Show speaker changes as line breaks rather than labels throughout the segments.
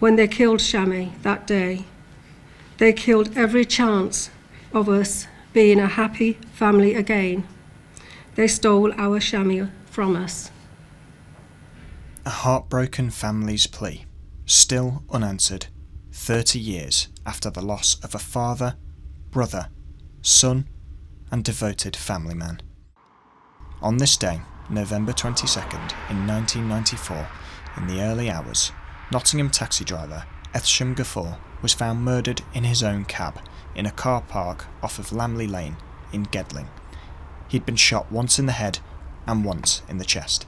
when they killed Shami that day, they killed every chance of us being a happy family again. They stole our Shami from us.
A heartbroken family's plea, still unanswered, 30 years after the loss of a father, brother, son, and devoted family man. On this day, November 22nd, in 1994, in the early hours, Nottingham taxi driver Ethsham Ghafoor was found murdered in his own cab in a car park off of Lambley Lane in Gedling. He'd been shot once in the head and once in the chest.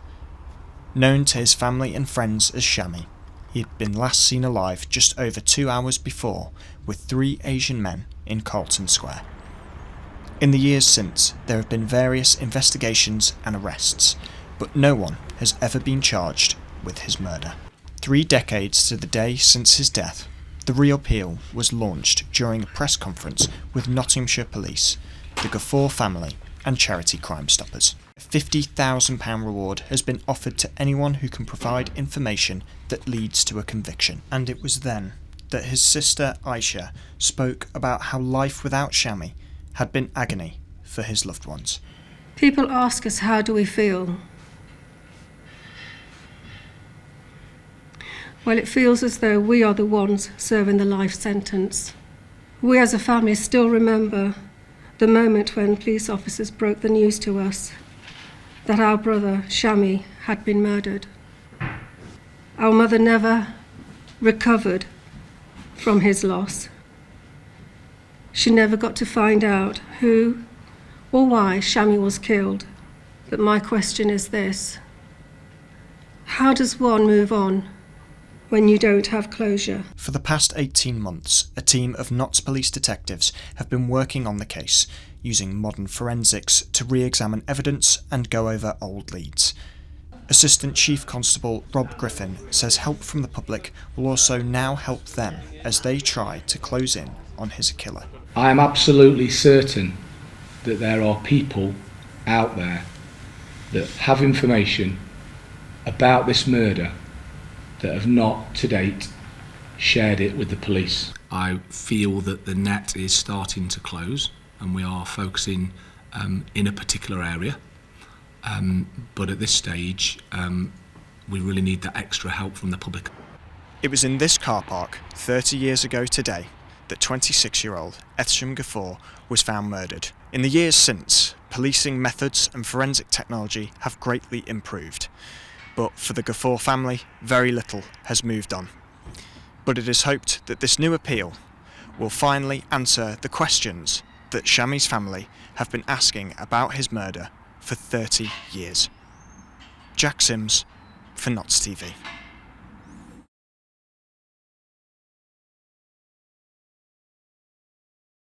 Known to his family and friends as Shami, he had been last seen alive just over 2 hours before with 3 Asian men in Carlton Square. In the years since, there have been various investigations and arrests, but no one has ever been charged with his murder. 3 decades to the day since his death, the reappeal was launched during a press conference with Nottinghamshire Police, the Ghafoor family and charity Crimestoppers. A £50,000 reward has been offered to anyone who can provide information that leads to a conviction. And it was then that his sister Aisha spoke about how life without Shami had been agony for his loved ones.
People ask us, how do we feel? Well, it feels as though we are the ones serving the life sentence. We as a family still remember the moment when police officers broke the news to us that our brother Shami had been murdered. Our mother never recovered from his loss. She never got to find out who or why Shami was killed. But my question is this: how does one move on when you don't have closure?
For the past 18 months, a team of Notts police detectives have been working on the case, using modern forensics to re-examine evidence and go over old leads. Assistant Chief Constable Rob Griffin says help from the public will also now help them as they try to close in on his killer.
I am absolutely certain that there are people out there that have information about this murder that have not to date shared it with the police.
I feel that the net is starting to close and we are focusing in a particular area, but at this stage we really need that extra help from the public.
It was in this car park 30 years ago today that 26-year-old Ethsham Ghafoor was found murdered. In the years since, policing methods and forensic technology have greatly improved. But for the Ghafoor family, very little has moved on. But it is hoped that this new appeal will finally answer the questions that Shami's family have been asking about his murder for 30 years. Jack Sims for Notts TV.